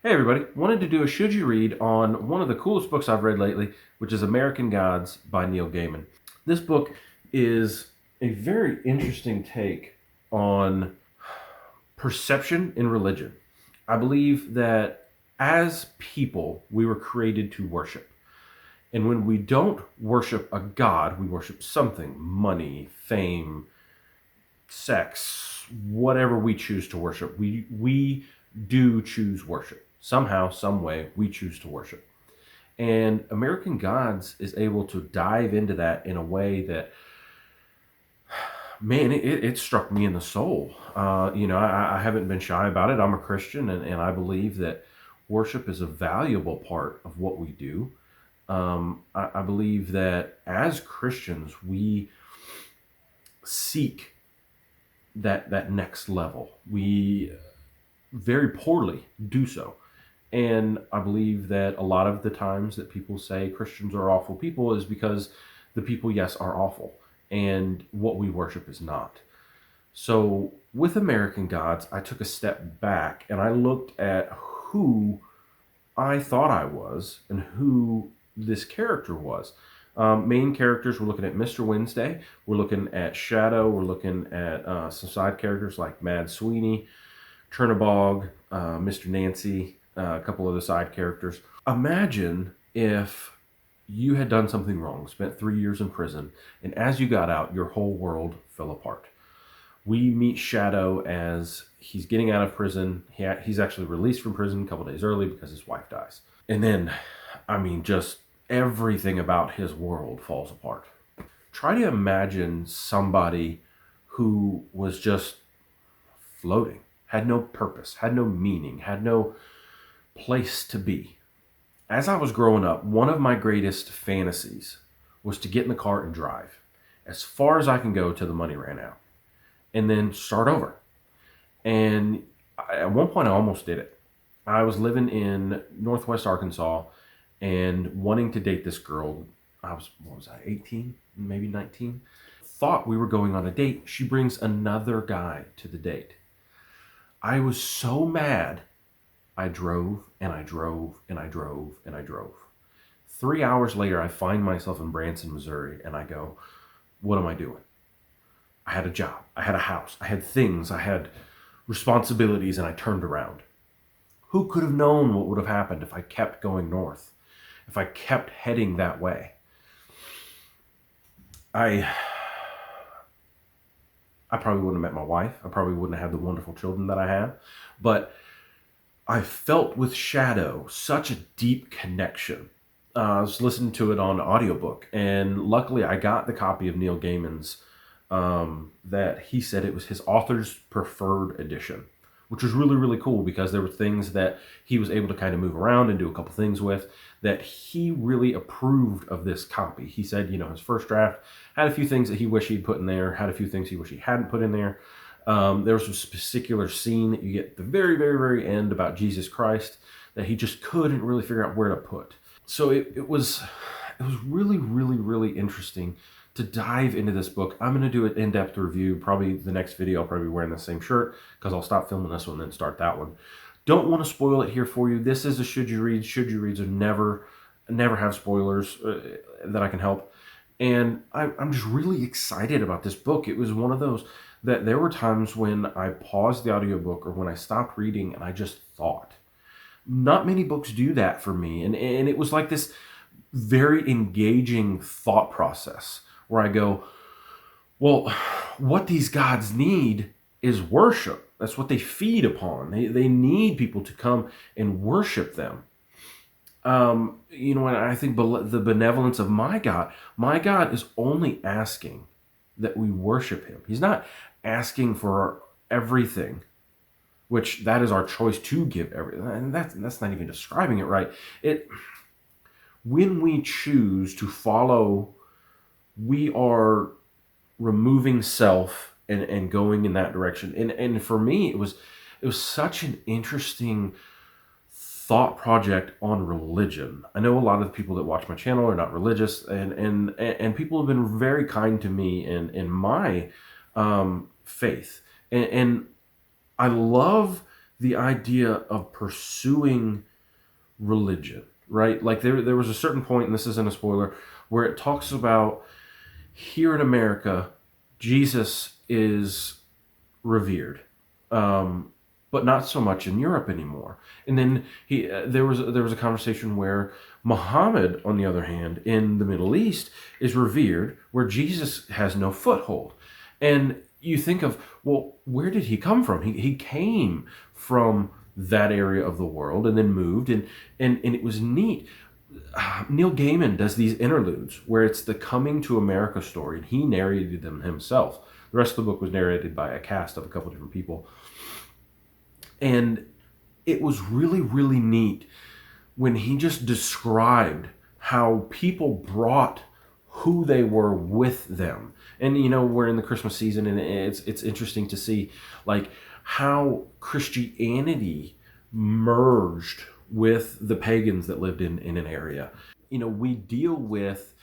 Hey everybody, wanted to do a should you read on one of the coolest books I've read lately, which is American Gods by Neil Gaiman. This book is a very interesting take on perception in religion. I believe that as people, we were created to worship. And when we don't worship a god, we worship something money, fame, sex, whatever we choose to worship. We do choose worship. Somehow, some way, we choose to worship. And American Gods is able to dive into that in a way that, man, it struck me in the soul. I haven't been shy about it. I'm a Christian, and I believe that worship is a valuable part of what we do. I believe that as Christians, we seek that next level. We very poorly do so. And I believe that a lot of the times that people say Christians are awful people is because the people, yes, are awful. And what we worship is not. So with American Gods, I took a step back and I looked at who I thought I was and who this character was. Main characters, we're looking at Mr. Wednesday, we're looking at Shadow, we're looking at some side characters like Mad Sweeney, Chernabog, Mr. Nancy, a couple other side characters. Imagine if you had done something wrong, spent 3 years in prison, and as you got out, your whole world fell apart. We meet Shadow as he's getting out of prison. He's actually released from prison a couple days early because his wife dies. And then, just everything about his world falls apart. Try to imagine somebody who was just floating, had no purpose, had no meaning, had no place to be. As I was growing up, one of my greatest fantasies was to get in the car and drive as far as I can go till the money ran out and then start over. And at one point, I almost did it. I was living in Northwest Arkansas and wanting to date this girl. What was I, 18, maybe 19? Thought we were going on a date. She brings another guy to the date. I was so mad. I drove and I drove and I drove and I drove. 3 hours later, I find myself in Branson, Missouri, and I go, what am I doing? I had a job. I had a house. I had things. I had responsibilities, and I turned around. Who could have known what would have happened if I kept going north? If I kept heading that way? I probably wouldn't have met my wife. I probably wouldn't have had the wonderful children that I have. But I felt with Shadow such a deep connection. I was listening to it on audiobook, and luckily I got the copy of Neil Gaiman's that he said it was his author's preferred edition, which was really, really cool because there were things that he was able to kind of move around and do a couple things with that he really approved of this copy. He said, his first draft had a few things that he wished he'd put in there, had a few things he wished he hadn't put in there. There was a particular scene that you get at the very, very, very end about Jesus Christ that he just couldn't really figure out where to put. So it was really, really, really interesting to dive into this book. I'm going to do an in-depth review. Probably the next video, I'll probably be wearing the same shirt because I'll stop filming this one and then start that one. Don't want to spoil it here for you. This is a should you read. Should you reads are never have spoilers that I can help. And I'm just really excited about this book. It was one of those that there were times when I paused the audiobook or when I stopped reading and I just thought. Not many books do that for me. And it was like this very engaging thought process where I go, well, what these gods need is worship. That's what they feed upon. They need people to come and worship them. And I think the benevolence of my God is only asking that we worship him. He's not asking for everything, which that is our choice to give everything. And that's not even describing it right. When we choose to follow, we are removing self and going in that direction. And for me, it was such an interesting thought project on religion. I know a lot of the people that watch my channel are not religious, and people have been very kind to me in my faith. And I love the idea of pursuing religion, right? Like there was a certain point, and this isn't a spoiler, where it talks about here in America, Jesus is revered, um, but not so much in Europe anymore. And then there was a conversation where Muhammad, on the other hand, in the Middle East, is revered, where Jesus has no foothold. And you think of, well, where did he come from? He came from that area of the world and then moved, and it was neat. Neil Gaiman does these interludes where it's the coming to America story, and he narrated them himself. The rest of the book was narrated by a cast of a couple different people. And it was really, really neat when he just described how people brought who they were with them. And we're in the Christmas season, and it's interesting to see like how Christianity merged with the pagans that lived in an area. We deal with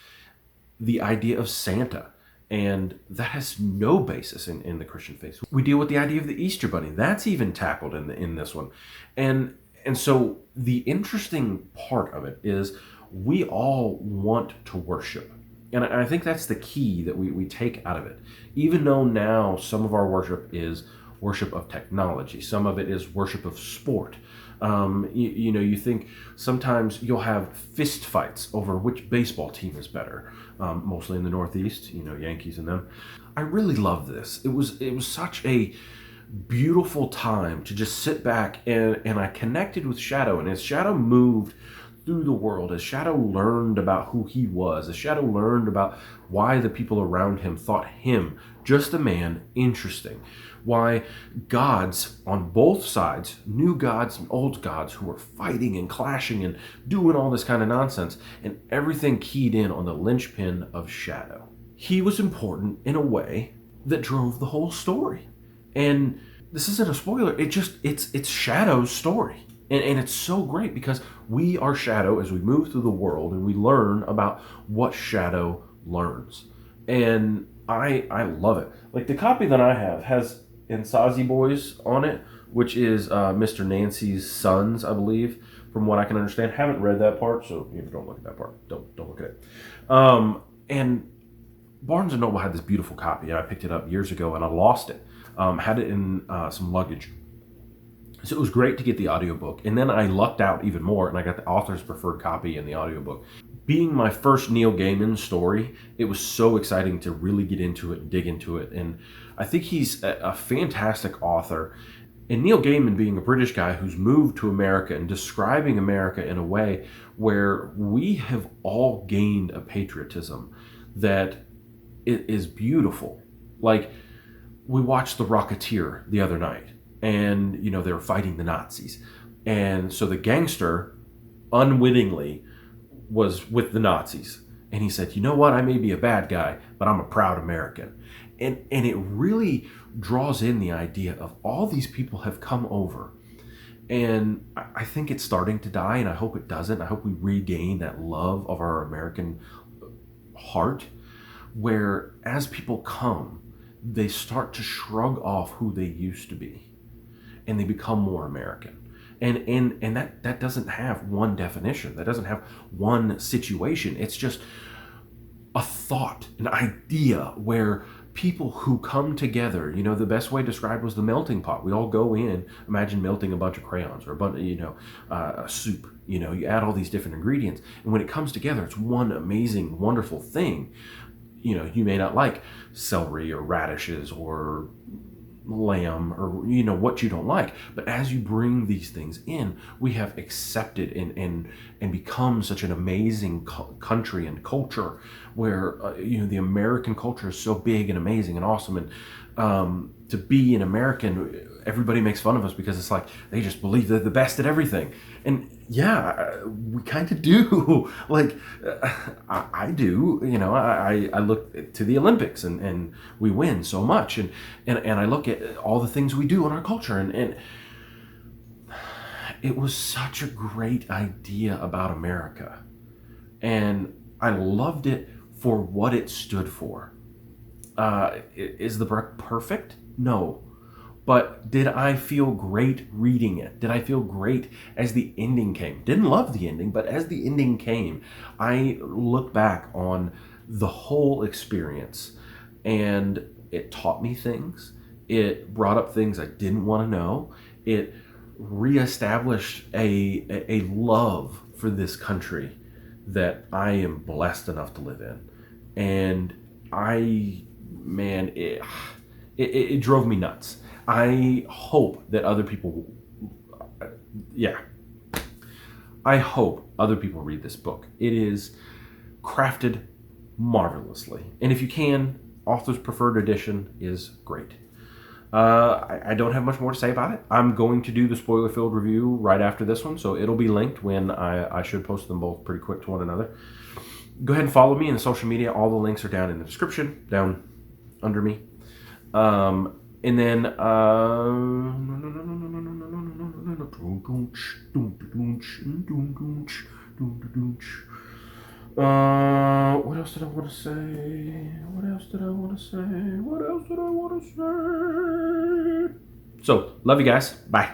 the idea of Santa, and that has no basis in the Christian faith. We deal with the idea of the Easter Bunny. That's even tackled in this one. And so the interesting part of it is we all want to worship. And I think that's the key that we take out of it. Even though now some of our worship is worship of technology, some of it is worship of sport. You think sometimes you'll have fist fights over which baseball team is better, mostly in the Northeast, Yankees and them. I really love this. It was such a beautiful time to just sit back, and I connected with Shadow, and as Shadow moved through the world, as Shadow learned about who he was, as Shadow learned about why the people around him thought him, just a man, interesting. Why gods on both sides, new gods and old gods, who were fighting and clashing and doing all this kind of nonsense, and everything keyed in on the linchpin of Shadow. He was important in a way that drove the whole story. And this isn't a spoiler, it's Shadow's story. And it's so great because we are Shadow as we move through the world, and we learn about what Shadow learns. And I love it. Like the copy that I have has Insazi Boys on it, which is Mr. Nancy's sons, I believe, from what I can understand. Haven't read that part, so don't look at that part. Don't look at it. And Barnes and Noble had this beautiful copy, and I picked it up years ago, and I lost it. Had it in some luggage. So it was great to get the audiobook. And then I lucked out even more, and I got the author's preferred copy and the audiobook. Being my first Neil Gaiman story, it was so exciting to really get into it and dig into it. And I think he's a fantastic author. And Neil Gaiman, being a British guy who's moved to America and describing America in a way where we have all gained a patriotism that is beautiful. Like, we watched The Rocketeer the other night, and they were fighting the Nazis, and so the gangster unwittingly was with the Nazis, and he said, "You know what? I may be a bad guy, but I'm a proud American." And it really draws in the idea of all these people have come over, and I think it's starting to die, and I hope it doesn't. I hope we regain that love of our American heart, where as people come, they start to shrug off who they used to be, and they become more American. And that doesn't have one definition. That doesn't have one situation. It's just a thought, an idea where people who come together, the best way described was the melting pot. We all go in, imagine melting a bunch of crayons or a bunch, a soup. You add all these different ingredients, and when it comes together, it's one amazing, wonderful thing. You may not like celery or radishes or lamb or what you don't like, but as you bring these things in, we have accepted and become such an amazing country and culture where the American culture is so big and amazing and awesome. And to be an American, everybody makes fun of us because it's like they just believe they're the best at everything. And yeah, we kind of do. Like I do. I look to the Olympics and we win so much, and I look at all the things we do in our culture, and it was such a great idea about America, and I loved it for what it stood for. Is the book perfect? No. But did I feel great reading it? Did I feel great as the ending came? Didn't love the ending, but as the ending came, I look back on the whole experience, and it taught me things. It brought up things I didn't want to know. It reestablished a love for this country that I am blessed enough to live in. And man, it drove me nuts. I hope that other people, yeah, I hope other people read this book. It is crafted marvelously. And if you can, author's preferred edition is great. I don't have much more to say about it. I'm going to do the spoiler-filled review right after this one, so it'll be linked when I should post them both pretty quick to one another. Go ahead and follow me in the social media. All the links are down in the description, down under me. And then, what else did I want to say? What else did I want to say? What else did I want to say? So, love you guys. Bye.